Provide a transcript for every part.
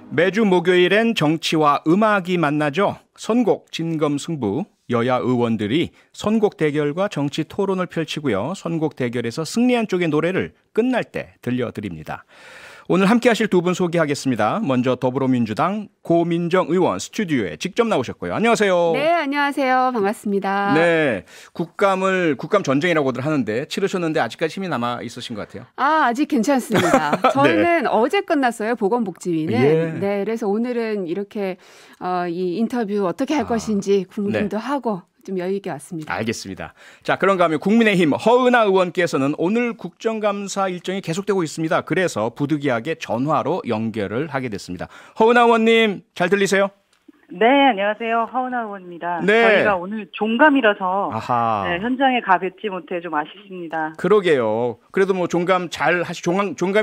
매주 목요일엔 정치와 음악이 만나죠. 선곡 진검승부. 여야 의원들이 선곡 대결과 정치 토론을 펼치고요. 선곡 대결에서 승리한 쪽의 노래를 끝날 때 들려드립니다. 오늘 함께 하실 두 분 소개하겠습니다. 먼저 더불어민주당 고민정 의원 스튜디오에 직접 나오셨고요. 안녕하세요. 네, 안녕하세요. 반갑습니다. 네, 국감 전쟁이라고들 하는데 치르셨는데 아직까지 힘이 남아 있으신 것 같아요. 아직 괜찮습니다. 저는 네. 어제 끝났어요. 보건복지위는. 예. 네, 그래서 오늘은 이렇게 이 인터뷰 어떻게 할 것인지 궁금도 네. 하고 좀 여유 있게 왔습니다. 알겠습니다. 자, 그런가 하면 국민의힘 허은하 의원께서는 오늘 국정감사 일정이 계속되고 있습니다. 그래서 부득이하게 전화로 연결을 하게 됐습니다. 허은하 의원님 잘 들리세요? 네, 안녕하세요. 허은하 의원입니다. 네. 저희가 오늘 종감이라서 네, 현장에 가뵙지 못해 좀 아쉽습니다. 그러게요. 그래도 뭐 종감이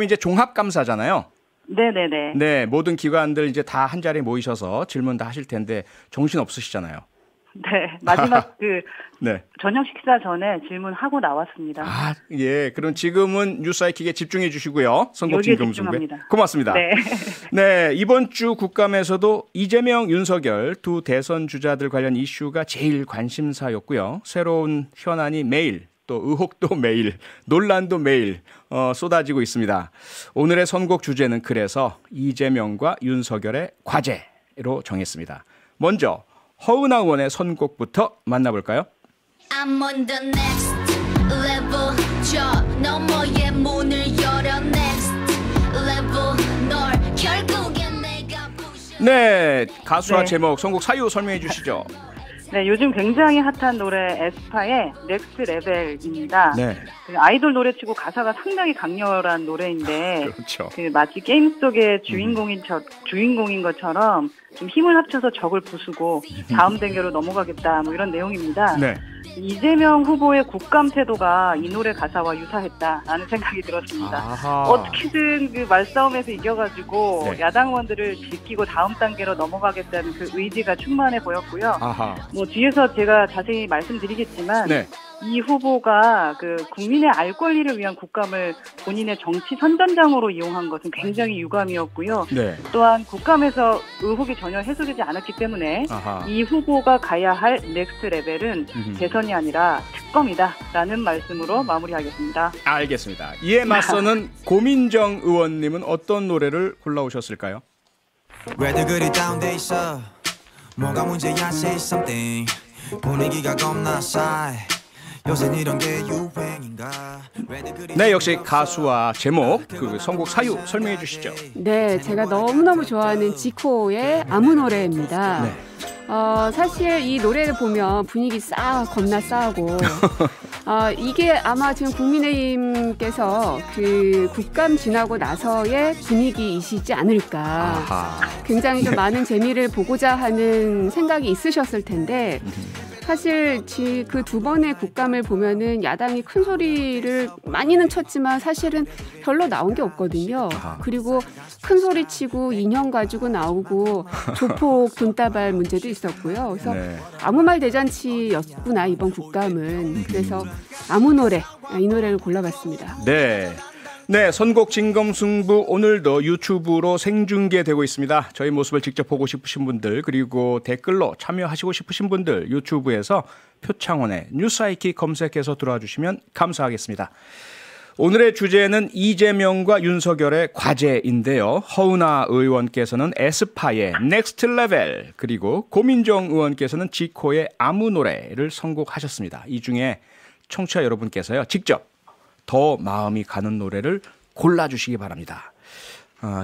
이제 종합감사잖아요. 네네네. 네, 모든 기관들 이제 다 한 자리에 모이셔서 질문 다 하실 텐데 정신 없으시잖아요. 네, 마지막 네. 저녁 식사 전에 질문하고 나왔습니다. 예. 그럼 지금은 뉴스아이킥에 집중해 주시고요. 선곡 여기에 진검승부에. 집중합니다. 고맙습니다. 네. 네, 이번 주 국감에서도 이재명, 윤석열 두 대선 주자들 관련 이슈가 제일 관심사였고요. 새로운 현안이 매일 또 의혹도 매일, 논란도 매일 쏟아지고 있습니다. 오늘의 선곡 주제는 그래서 이재명과 윤석열의 과제로 정했습니다. 먼저 허은하 의원의 선곡부터 만나볼까요? I'm on the next level. 저 너머의 문을 열어 next level. 널 결국엔 내가 부셔. 네, 가수와 네. 제목, 선곡 사유 설명해 주시죠. 네, 요즘 굉장히 핫한 노래 에스파의 넥스트 레벨입니다. 네. 아이돌 노래치고 가사가 상당히 강렬한 노래인데 그렇죠. 마치 게임 속의 주인공인 것처럼 좀 힘을 합쳐서 적을 부수고 다음 단계로 넘어가겠다 뭐 이런 내용입니다. 네. 이재명 후보의 국감 태도가 이 노래 가사와 유사했다라는 생각이 들었습니다. 아하. 어떻게든 그 말싸움에서 이겨가지고 네. 야당 의원들을 지키고 다음 단계로 넘어가겠다는 그 의지가 충만해 보였고요. 아하. 뭐 뒤에서 제가 자세히 말씀드리겠지만 네. 이 후보가 그 국민의 알 권리를 위한 국감을 본인의 정치 선전장으로 이용한 것은 굉장히 유감이었고요. 네. 또한 국감에서 의혹이 전혀 해소되지 않았기 때문에 아하. 이 후보가 가야 할 넥스트 레벨은 대선이 아니라 특검이다라는 말씀으로 마무리하겠습니다. 알겠습니다. 이에 맞서는 고민정 의원님은 어떤 노래를 골라오셨을까요? 왜들 그리 다운돼 있어 뭐가 문제야 say something 분위기가 겁나 싸해 요새 이런 게 유행인가 네, 역시 가수와 제목, 그 선곡 사유 설명해 주시죠. 네, 제가 너무너무 좋아하는 지코의 아무 노래입니다. 네. 사실 이 노래를 보면 분위기 겁나 싸하고 이게 아마 지금 국민의힘께서 그 국감 지나고 나서의 분위기이시지 않을까. 아하. 굉장히 좀 많은 재미를 보고자 하는 생각이 있으셨을 텐데 사실 그 두 번의 국감을 보면은 야당이 큰 소리를 많이는 쳤지만 사실은 별로 나온 게 없거든요. 그리고 큰 소리 치고 인형 가지고 나오고 조폭 돈다발 문제도 있었고요. 그래서 네. 아무 말 대잔치였구나 이번 국감은. 그래서 아무 노래 이 노래를 골라봤습니다. 네. 네, 선곡 진검승부 오늘도 유튜브로 생중계되고 있습니다. 저희 모습을 직접 보고 싶으신 분들 그리고 댓글로 참여하시고 싶으신 분들 유튜브에서 표창원의 뉴스아이킥 검색해서 들어와 주시면 감사하겠습니다. 오늘의 주제는 이재명과 윤석열의 과제인데요. 허은하 의원께서는 에스파의 넥스트 레벨 그리고 고민정 의원께서는 지코의 아무 노래를 선곡하셨습니다. 이 중에 청취자 여러분께서요 직접 더 마음이 가는 노래를 골라주시기 바랍니다.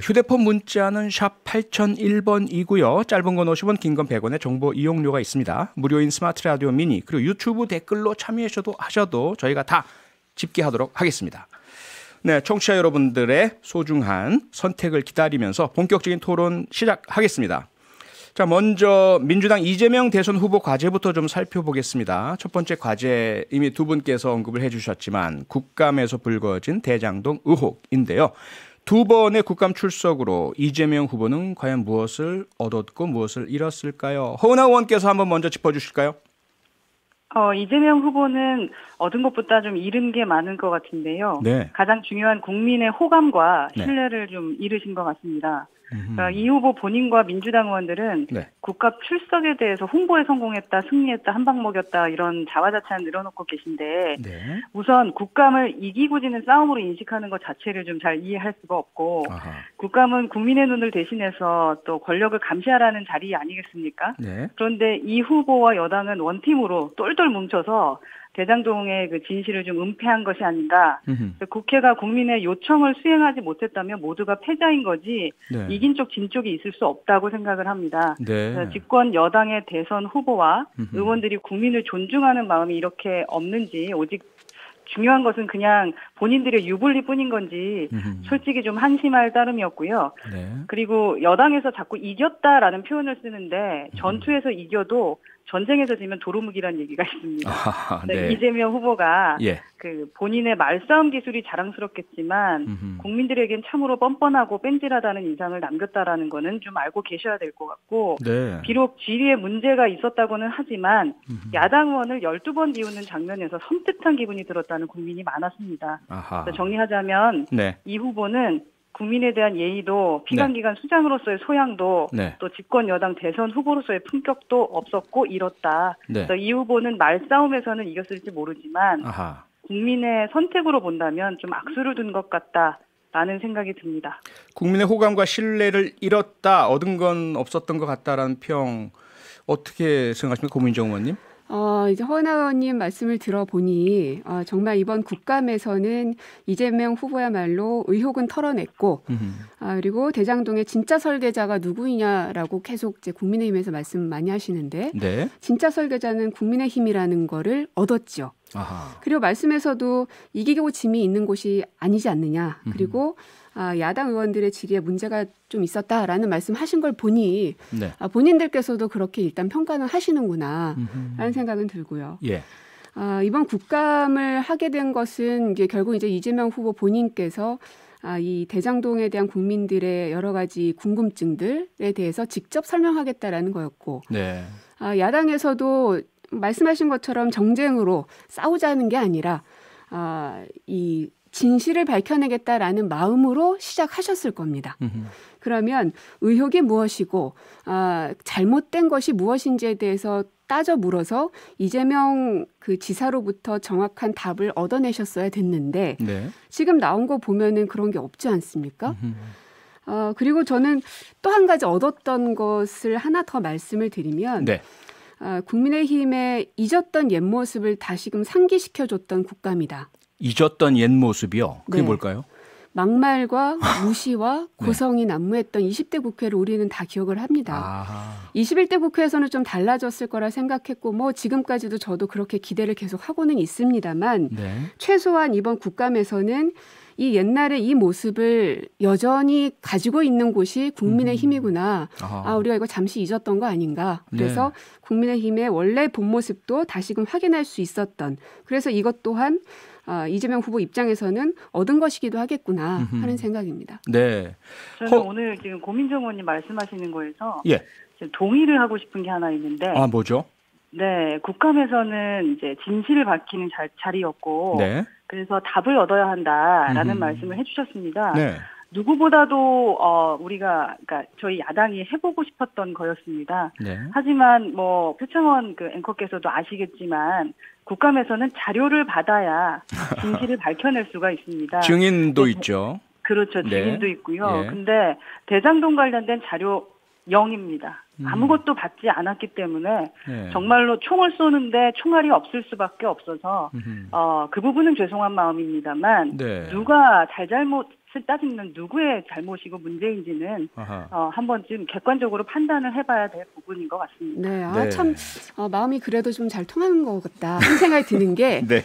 휴대폰 문자는 샵 8001번이고요. 짧은 건 50원, 긴 건 100원의 정보 이용료가 있습니다. 무료인 스마트 라디오 미니 그리고 유튜브 댓글로 참여하셔도 저희가 다 집계하도록 하겠습니다. 네, 청취자 여러분들의 소중한 선택을 기다리면서 본격적인 토론 시작하겠습니다. 자, 먼저 민주당 이재명 대선 후보 과제부터 좀 살펴보겠습니다. 첫 번째 과제 이미 두 분께서 언급을 해주셨지만 국감에서 불거진 대장동 의혹인데요. 두 번의 국감 출석으로 이재명 후보는 과연 무엇을 얻었고 무엇을 잃었을까요? 허은하 의원께서 한번 먼저 짚어주실까요? 이재명 후보는 얻은 것보다 좀 잃은 게 많은 것 같은데요. 네. 가장 중요한 국민의 호감과 네. 신뢰를 좀 잃으신 것 같습니다. 그러니까 이 후보 본인과 민주당 의원들은 네. 국감 출석에 대해서 홍보에 성공했다, 승리했다, 한방 먹였다 이런 자화자찬 늘어놓고 계신데 네. 우선 국감을 이기고 지는 싸움으로 인식하는 것 자체를 좀 잘 이해할 수가 없고 아하. 국감은 국민의 눈을 대신해서 또 권력을 감시하라는 자리 아니겠습니까? 네. 그런데 이 후보와 여당은 원팀으로 똘똘 뭉쳐서 대장동의 그 진실을 좀 은폐한 것이 아닌가. 국회가 국민의 요청을 수행하지 못했다면 모두가 패자인 거지 네. 이긴 쪽 진 쪽이 있을 수 없다고 생각을 합니다. 네. 집권 여당의 대선 후보와 의원들이 국민을 존중하는 마음이 이렇게 없는지 오직 중요한 것은 그냥 본인들의 유불리뿐인 건지 솔직히 좀 한심할 따름이었고요. 네. 그리고 여당에서 자꾸 이겼다라는 표현을 쓰는데 전투에서 이겨도 전쟁에서 지면 도루묵이라는 얘기가 있습니다. 아하, 네. 이재명 후보가 예. 그 본인의 말싸움 기술이 자랑스럽겠지만 국민들에겐 참으로 뻔뻔하고 뺀질하다는 인상을 남겼다라는 거는 좀 알고 계셔야 될 것 같고 네. 비록 지리에 문제가 있었다고는 하지만 야당 의원을 12번 비우는 장면에서 섬뜩한 기분이 들었다는 국민이 많았습니다. 아하. 그래서 정리하자면 네. 이 후보는 국민에 대한 예의도 피감기관 수장으로서의 소양도 네. 또 집권 여당 대선 후보로서의 품격도 없었고 잃었다. 네. 그래서 이 후보는 말싸움에서는 이겼을지 모르지만 아하. 국민의 선택으로 본다면 좀 악수를 둔 것 같다라는 생각이 듭니다. 국민의 호감과 신뢰를 잃었다, 얻은 건 없었던 것 같다라는 평 어떻게 생각하십니까, 고민정 의원님? 이제 허은하 의원님 말씀을 들어보니 정말 이번 국감에서는 이재명 후보야말로 의혹은 털어냈고 그리고 대장동의 진짜 설계자가 누구이냐라고 계속 이제 국민의힘에서 말씀 많이 하시는데 네. 진짜 설계자는 국민의힘이라는 거를 얻었죠. 아하. 그리고 말씀에서도 이기고 짐이 있는 곳이 아니지 않느냐. 그리고 야당 의원들의 질의에 문제가 좀 있었다라는 말씀하신 걸 보니 네. 본인들께서도 그렇게 일단 평가는 하시는구나라는 생각은 들고요. 예. 이번 국감을 하게 된 것은 이제 결국 이제 이재명 후보 본인께서 이 대장동에 대한 국민들의 여러 가지 궁금증들에 대해서 직접 설명하겠다라는 거였고, 네. 야당에서도 말씀하신 것처럼 정쟁으로 싸우자는 게 아니라 이 진실을 밝혀내겠다라는 마음으로 시작하셨을 겁니다. 그러면 의혹이 무엇이고 잘못된 것이 무엇인지에 대해서 따져 물어서 이재명 그 지사로부터 정확한 답을 얻어내셨어야 됐는데 네. 지금 나온 거 보면은 그런 게 없지 않습니까? 그리고 저는 또 한 가지 얻었던 것을 하나 더 말씀을 드리면 네. 국민의힘의 잊었던 옛 모습을 다시금 상기시켜줬던 국감이다. 잊었던 옛 모습이요. 그게 네. 뭘까요? 막말과 무시와 고성이 난무했던 20대 국회를 우리는 다 기억을 합니다. 아하. 21대 국회에서는 좀 달라졌을 거라 생각했고 뭐 지금까지도 저도 그렇게 기대를 계속 하고는 있습니다만 네. 최소한 이번 국감에서는 이 옛날의 이 모습을 여전히 가지고 있는 곳이 국민의힘이구나. 아하. 우리가 이거 잠시 잊었던 거 아닌가. 그래서 네. 국민의힘의 원래 본 모습도 다시금 확인할 수 있었던. 그래서 이것 또한 이재명 후보 입장에서는 얻은 것이기도 하겠구나 하는 생각입니다. 네. 저는 오늘 지금 고민정 의원님 말씀하시는 거에서 예. 동의를 하고 싶은 게 하나 있는데 뭐죠? 네, 국감에서는 이제 진실을 밝히는 자리였고 네. 그래서 답을 얻어야 한다라는 말씀을 해주셨습니다. 네. 누구보다도 우리가 그러니까 저희 야당이 해보고 싶었던 거였습니다. 네. 하지만 뭐 표창원 그 앵커께서도 아시겠지만 국감에서는 자료를 받아야 진실을 밝혀낼 수가 있습니다. 증인도 네, 있죠. 그렇죠. 네. 증인도 있고요. 예. 근데 대장동 관련된 자료 0입니다. 아무것도 받지 않았기 때문에 네. 정말로 총을 쏘는데 총알이 없을 수밖에 없어서 그 부분은 죄송한 마음입니다만 네. 누가 잘못을 따지면 누구의 잘못이고 문제인지는 한 번쯤 객관적으로 판단을 해봐야 될 부분인 것 같습니다. 네, 네. 참 마음이 그래도 좀 잘 통하는 것 같다 하는 생각이 드는 게 네.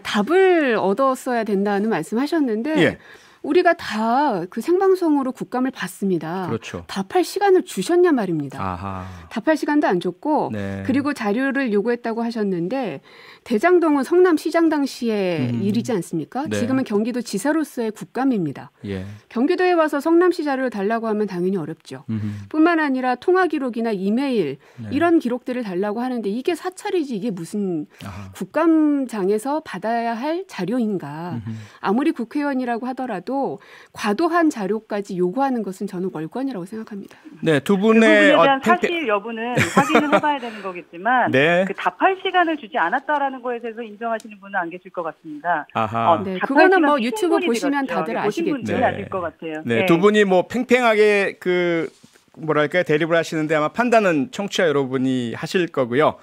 답을 얻었어야 된다는 말씀하셨는데 예. 우리가 다 그 생방송으로 국감을 봤습니다. 그렇죠. 답할 시간을 주셨냐 말입니다. 아하. 답할 시간도 안 줬고 네. 그리고 자료를 요구했다고 하셨는데 대장동은 성남시장 당시의 일이지 않습니까? 네. 지금은 경기도지사로서의 국감입니다. 예. 경기도에 와서 성남시 자료를 달라고 하면 당연히 어렵죠. 뿐만 아니라 통화 기록이나 이메일 네. 이런 기록들을 달라고 하는데 이게 사찰이지 이게 무슨 아하. 국감장에서 받아야 할 자료인가. 아무리 국회의원이라고 하더라도 정도 과도한 자료까지 요구하는 것은 저는 월권이라고 생각합니다. 네, 두 그 분의 부분에 대한 사실 여부는 확인을 해봐야 되는 거겠지만 네. 그 답할 시간을 주지 않았다라는 거에 대해서 인정하시는 분은 안 계실 것 같습니다. 아하. 네, 답할 그거는 뭐 시간 유튜브 충분히 보시면 들었죠. 다들 네, 보신 아시겠죠. 분들은 네. 아실 것 같아요. 네, 두 분이 뭐 팽팽하게 그 뭐랄까요 대립을 하시는데 아마 판단은 청취자 여러분이 하실 거고요.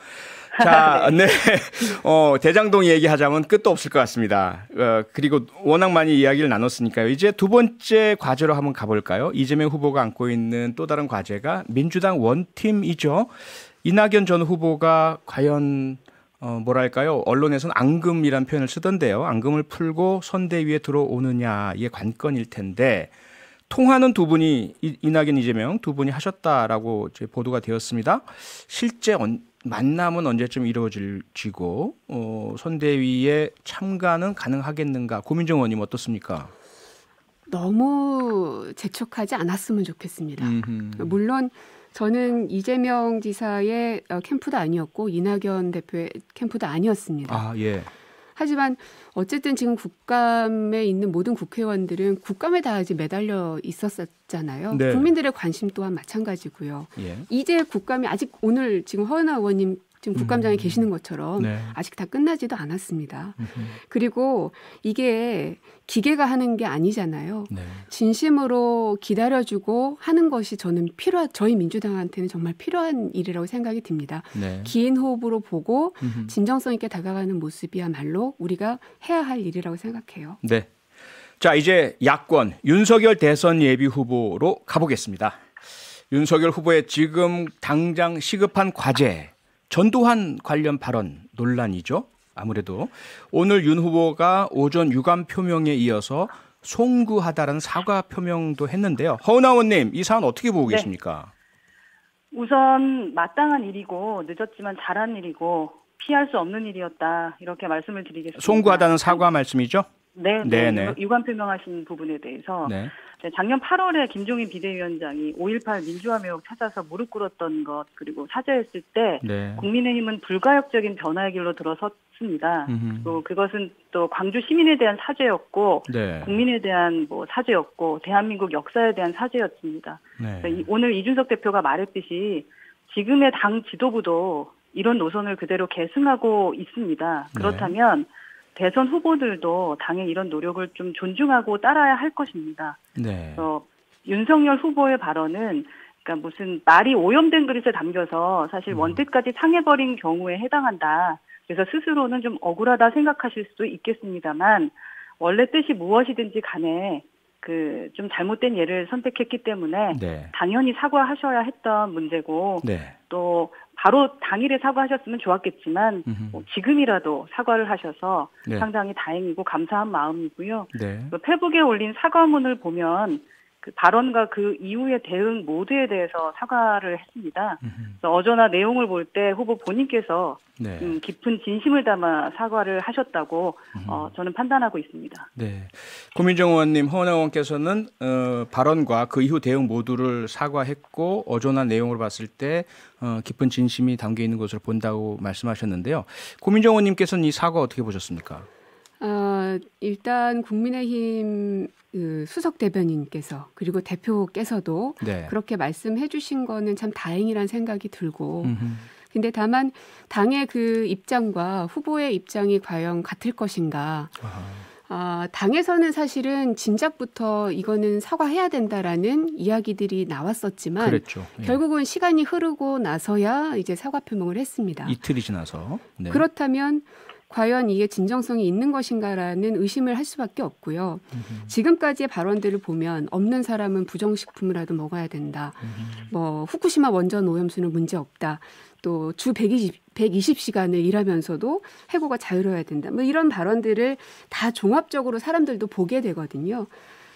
자, 네, 대장동 얘기하자면 끝도 없을 것 같습니다. 그리고 워낙 많이 이야기를 나눴으니까요. 이제 두 번째 과제로 한번 가볼까요? 이재명 후보가 안고 있는 또 다른 과제가 민주당 원팀이죠. 이낙연 전 후보가 과연 뭐랄까요? 언론에서는 앙금이란 표현을 쓰던데요. 앙금을 풀고 선대위에 들어오느냐 이게 관건일 텐데 통화는 두 분이 이낙연 이재명 두 분이 하셨다라고 이제 보도가 되었습니다. 실제 만남은 언제쯤 이루어지고 선대위에 참가는 가능하겠는가? 고민정 의원님 어떻습니까? 너무 재촉하지 않았으면 좋겠습니다. 물론 저는 이재명 지사의 캠프도 아니었고 이낙연 대표의 캠프도 아니었습니다. 아, 예. 하지만 어쨌든 지금 국감에 있는 모든 국회의원들은 국감에 다 이제 매달려 있었잖아요. 네. 국민들의 관심 또한 마찬가지고요. 예. 이제 국감이 아직 오늘 지금 허은하 의원님 지금 국감장에 계시는 것처럼 네. 아직 다 끝나지도 않았습니다. 그리고 이게 기계가 하는 게 아니잖아요. 네. 진심으로 기다려주고 하는 것이 저는 저희 민주당한테는 정말 필요한 일이라고 생각이 듭니다. 네. 긴 호흡으로 보고 진정성 있게 다가가는 모습이야말로 우리가 해야 할 일이라고 생각해요. 네. 자, 이제 야권 윤석열 대선 예비 후보로 가보겠습니다. 윤석열 후보의 지금 당장 시급한 과제, 전두환 관련 발언 논란이죠. 아무래도 오늘 윤 후보가 오전 유감 표명에 이어서 송구하다라는 사과 표명도 했는데요. 허은하 의원님, 이 사안 어떻게 보고 네. 계십니까? 우선 마땅한 일이고 늦었지만 잘한 일이고 피할 수 없는 일이었다 이렇게 말씀을 드리겠습니다. 송구하다는 사과 말씀이죠? 네, 네네. 유감 표명하신 부분에 대해서 네. 작년 8월에 김종인 비대위원장이 5.18 민주화 매혹 찾아서 무릎 꿇었던 것 그리고 사죄했을 때 네. 국민의힘은 불가역적인 변화의 길로 들어섰습니다. 또 그것은 또 광주 시민에 대한 사죄였고 네. 국민에 대한 사죄였고 대한민국 역사에 대한 사죄였습니다. 네. 오늘 이준석 대표가 말했듯이 지금의 당 지도부도 이런 노선을 그대로 계승하고 있습니다. 그렇다면 대선 후보들도 당의 이런 노력을 좀 존중하고 따라야 할 것입니다. 네. 윤석열 후보의 발언은 그러니까 무슨 말이 오염된 그릇에 담겨서 사실 원뜻까지 상해버린 경우에 해당한다. 그래서 스스로는 좀 억울하다 생각하실 수도 있겠습니다만 원래 뜻이 무엇이든지 간에 좀 잘못된 예를 선택했기 때문에 네. 당연히 사과하셔야 했던 문제고 네. 또 바로 당일에 사과하셨으면 좋았겠지만 지금이라도 사과를 하셔서 네. 상당히 다행이고 감사한 마음이고요. 네. 페북에 올린 사과문을 보면 그 발언과 그 이후의 대응 모두에 대해서 사과를 했습니다. 그래서 어저나 내용을 볼 때 후보 본인께서 네. 깊은 진심을 담아 사과를 하셨다고 저는 판단하고 있습니다. 네. 고민정 의원님, 허은하 의원께서는 발언과 그 이후 대응 모두를 사과했고 어조나 내용을 봤을 때 깊은 진심이 담겨 있는 것으로 본다고 말씀하셨는데요. 고민정 의원님께서는 이 사과 어떻게 보셨습니까? 일단 국민의힘 수석 대변인께서 그리고 대표께서도 네. 그렇게 말씀해 주신 거는 참 다행이라는 생각이 들고 근데 다만 당의 그 입장과 후보의 입장이 과연 같을 것인가 당에서는 사실은 진작부터 이거는 사과해야 된다라는 이야기들이 나왔었지만 그랬죠. 예. 결국은 시간이 흐르고 나서야 이제 사과 표명을 했습니다. 이틀이 지나서. 네. 그렇다면 과연 이게 진정성이 있는 것인가라는 의심을 할 수밖에 없고요. 지금까지의 발언들을 보면 없는 사람은 부정식품이라도 먹어야 된다. 후쿠시마 원전 오염수는 문제 없다. 또 주 120시간을 일하면서도 해고가 자유로워야 된다. 이런 발언들을 다 종합적으로 사람들도 보게 되거든요.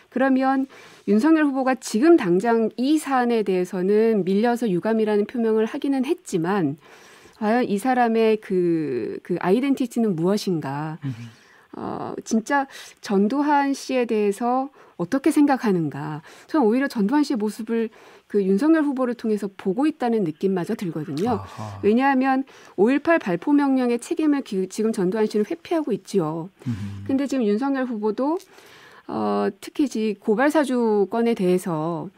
그러면 윤석열 후보가 지금 당장 이 사안에 대해서는 밀려서 유감이라는 표명을 하기는 했지만 과연 이 사람의 그 아이덴티티는 무엇인가? 진짜 전두환 씨에 대해서 어떻게 생각하는가? 저는 오히려 전두환 씨의 모습을 그 윤석열 후보를 통해서 보고 있다는 느낌마저 들거든요. 아하. 왜냐하면 5.18 발포 명령의 책임을 지금 전두환 씨는 회피하고 있지요. 근데 지금 윤석열 후보도 특히 이 고발 사주 건에 대해서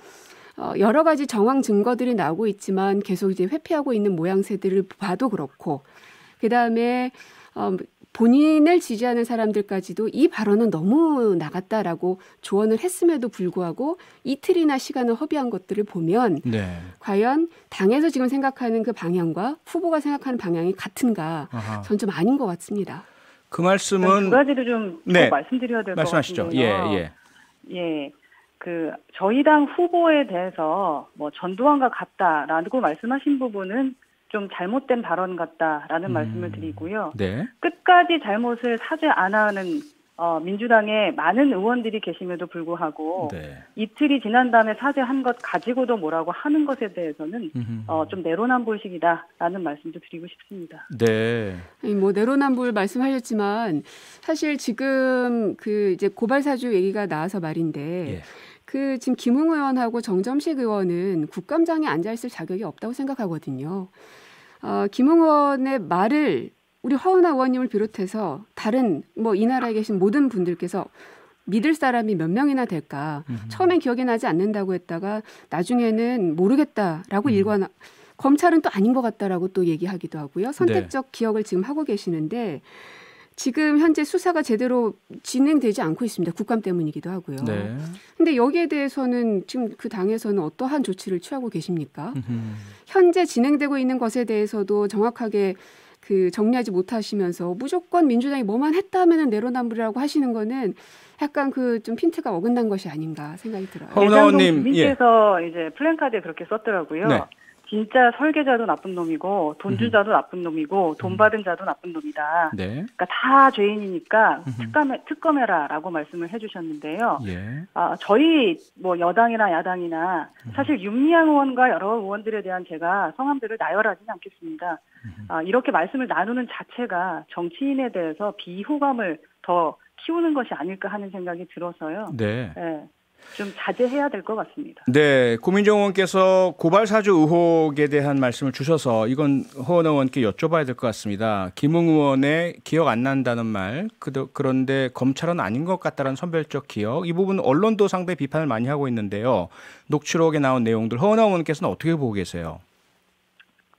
여러 가지 정황 증거들이 나오고 있지만 계속 이제 회피하고 있는 모양새들을 봐도 그렇고, 그 다음에 본인을 지지하는 사람들까지도 이 발언은 너무 나갔다라고 조언을 했음에도 불구하고 이틀이나 시간을 허비한 것들을 보면 네. 과연 당에서 지금 생각하는 그 방향과 후보가 생각하는 방향이 같은가? 아하. 전 좀 아닌 것 같습니다. 그 말씀은 두 가지를 좀 더 네. 말씀드려야 될 것 말씀하시죠. 같은데요. 예. 그 저희 당 후보에 대해서 뭐 전두환과 같다라고 말씀하신 부분은 좀 잘못된 발언 같다라는 말씀을 드리고요. 네. 끝까지 잘못을 사죄 안 하는 민주당의 많은 의원들이 계심에도 불구하고 네. 이틀이 지난 다음에 사죄한 것 가지고도 뭐라고 하는 것에 대해서는 좀 내로남불식이다라는 말씀도 드리고 싶습니다. 네. 아니, 뭐 내로남불 말씀하셨지만 사실 지금 그 이제 고발 사주 얘기가 나와서 말인데 예. 그 지금 김웅 의원하고 정점식 의원은 국감장에 앉아 있을 자격이 없다고 생각하거든요. 김웅 의원의 말을 우리 허은하 의원님을 비롯해서 다른 뭐 이 나라에 계신 모든 분들께서 믿을 사람이 몇 명이나 될까? 처음엔 기억이 나지 않는다고 했다가 나중에는 모르겠다라고 일관하. 검찰은 또 아닌 것 같다라고 또 얘기하기도 하고요. 선택적 기억을 지금 하고 계시는데 지금 현재 수사가 제대로 진행되지 않고 있습니다. 국감 때문이기도 하고요. 네. 근데 여기에 대해서는 지금 그 당에서는 어떠한 조치를 취하고 계십니까? 현재 진행되고 있는 것에 대해서도 정확하게 그 정리하지 못하시면서 무조건 민주당이 뭐만 했다 하면은 내로남불이라고 하시는 거는 약간 그 좀 핀트가 어긋난 것이 아닌가 생각이 들어요. 허은하 의원님, 주민께서 이제 플랜카드에 그렇게 썼더라고요. 네. 진짜 설계자도 나쁜 놈이고 돈 준 자도 나쁜 놈이고 돈 받은 자도 나쁜 놈이다. 네. 그러니까 다 죄인이니까 특검해라라고 말씀을 해주셨는데요. 예. 저희 뭐 여당이나 야당이나 사실 윤미향 의원과 여러 의원들에 대한 제가 성함들을 나열하지는 않겠습니다. 이렇게 말씀을 나누는 자체가 정치인에 대해서 비호감을 더 키우는 것이 아닐까 하는 생각이 들어서요. 네. 네, 좀 자제해야 될 것 같습니다. 네, 고민정 의원께서 고발 사주 의혹에 대한 말씀을 주셔서 이건 허은하 의원께 여쭤봐야 될 것 같습니다. 김웅 의원의 기억 안 난다는 말, 그런데 검찰은 아닌 것 같다는 선별적 기억, 이 부분 언론도 상당히 비판을 많이 하고 있는데요. 녹취록에 나온 내용들 허은하 의원께서는 어떻게 보고 계세요?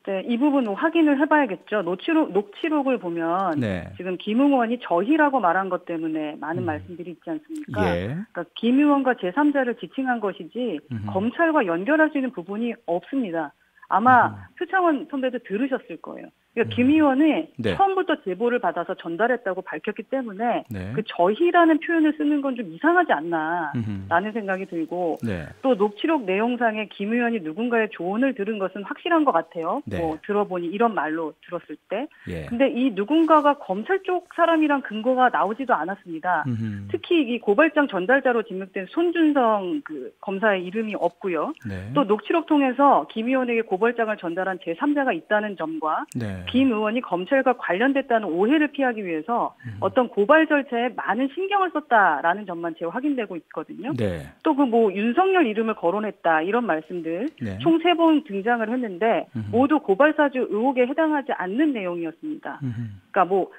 네, 이 부분 확인을 해봐야겠죠. 녹취록을 보면 네. 지금 김웅 의원이 저희라고 말한 것 때문에 많은 말씀들이 있지 않습니까? 예. 그러니까 김 의원과 제3자를 지칭한 것이지 검찰과 연결할 수 있는 부분이 없습니다. 아마 표창원 선배도 들으셨을 거예요. 그러니까 김 의원이 네. 처음부터 제보를 받아서 전달했다고 밝혔기 때문에 네. 그 저희라는 표현을 쓰는 건 좀 이상하지 않나라는 생각이 들고 네. 또 녹취록 내용상에 김 의원이 누군가의 조언을 들은 것은 확실한 것 같아요. 네. 뭐 들어보니 이런 말로 들었을 때. 예. 근데 이 누군가가 검찰 쪽 사람이란 근거가 나오지도 않았습니다. 특히 이 고발장 전달자로 지목된 손준성 그 검사의 이름이 없고요. 네. 또 녹취록 통해서 김 의원에게 고발장을 전달한 제3자가 있다는 점과 네. 김 의원이 검찰과 관련됐다는 오해를 피하기 위해서 어떤 고발 절차에 많은 신경을 썼다라는 점만 재확인되고 있거든요. 네. 또 그 뭐 윤석열 이름을 거론했다 이런 말씀들 네. 총 3번 등장을 했는데 모두 고발사주 의혹에 해당하지 않는 내용이었습니다. 그러니까 뭐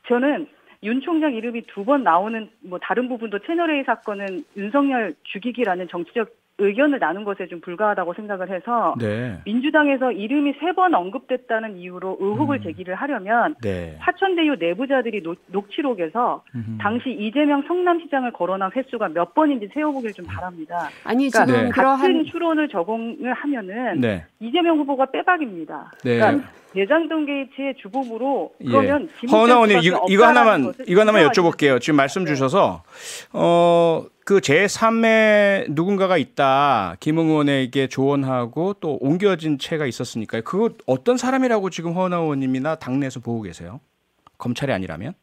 저는 윤 총장 이름이 2번 나오는 뭐 다른 부분도 채널A 사건은 윤석열 죽이기라는 정치적 의견을 나눈 것에 좀 불과하다고 생각을 해서 네. 민주당에서 이름이 3번 언급됐다는 이유로 의혹을 제기를 하려면 네. 화천대유 내부자들이 녹취록에서 당시 이재명 성남시장을 거론한 횟수가 몇 번인지 세어보길 좀 바랍니다. 아니 그러니까 지금 네. 같은 추론을 적용을 하면은 네. 이재명 후보가 빼박입니다. 네. 그러니까 대장동 게이츠의 주범으로 예. 그러면 허은하 의원님 이거 하나만 것을 여쭤볼게요. 지금 말씀 주셔서 그 제3의 누군가가 있다. 김웅 의원에게 조언하고 또 옮겨진 채가 있었으니까요. 그거 어떤 사람이라고 지금 허은하 의원님이나 당내에서 보고 계세요? 검찰이 아니라면?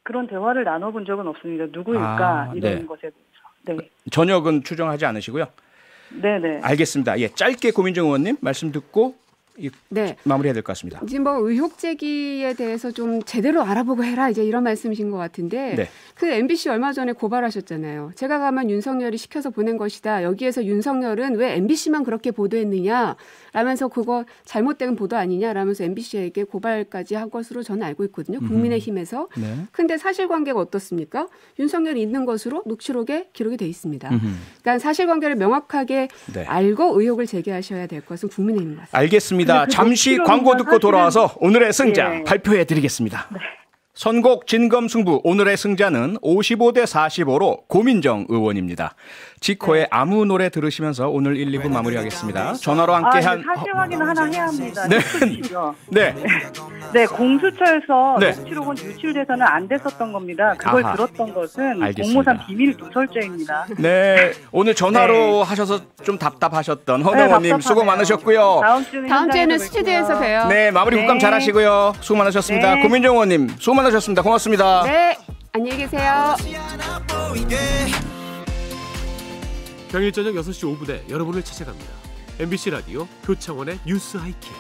그런 대화를 나눠본 적은 없습니다. 누구일까 이런 네. 것에 대해서. 네. 전역은 추정하지 않으시고요. 네네. 알겠습니다. 예, 짧게 고민정 의원님 말씀 듣고 네. 마무리해야 될 것 같습니다. 이제 뭐 의혹 제기에 대해서 좀 제대로 알아보고 해라 이제 이런 말씀이신 것 같은데 네. 그 MBC 얼마 전에 고발하셨잖아요. 제가 가면 윤석열이 시켜서 보낸 것이다. 여기에서 윤석열은 왜 MBC만 그렇게 보도했느냐 라면서 그거 잘못된 보도 아니냐 라면서 MBC에게 고발까지 한 것으로 저는 알고 있거든요. 국민의힘에서. 네. 근데 사실관계가 어떻습니까? 윤석열이 있는 것으로 녹취록에 기록이 돼 있습니다. 그러니까 사실관계를 명확하게 네. 알고 의혹을 제기하셔야 될 것은 국민의힘인 것 같습니다. 알겠습니다. 그 잠시 녹취록은 광고 듣고 사실은- 돌아와서 오늘의 승자 예. 발표해 드리겠습니다. 선곡 진검승부 오늘의 승자는 55대 45로 고민정 의원입니다. 지코의 아무 노래 들으시면서 오늘 1, 2부 마무리하겠습니다. 전화로 함께한 사실 확인 하나 해야 합니다. 네. 네. 네, 공수처에서 네. 녹취록은 유출돼서는 안 됐었던 겁니다. 그걸 아하. 들었던 것은 알겠습니다. 공모상 비밀 누설죄입니다. 네, 오늘 전화로 네. 하셔서 좀 답답하셨던 허동원님 수고 많으셨고요. 다음 주에는 스튜디오에서 봬요. 네, 마무리 네. 국감 잘하시고요. 수고 많으셨습니다. 네. 고민정 의원님 수고 많으셨습니다. 고맙습니다. 네, 안녕히 계세요. 평일 저녁 6시 5분에 여러분을 찾아갑니다. MBC 라디오 표창원의 뉴스 하이킥.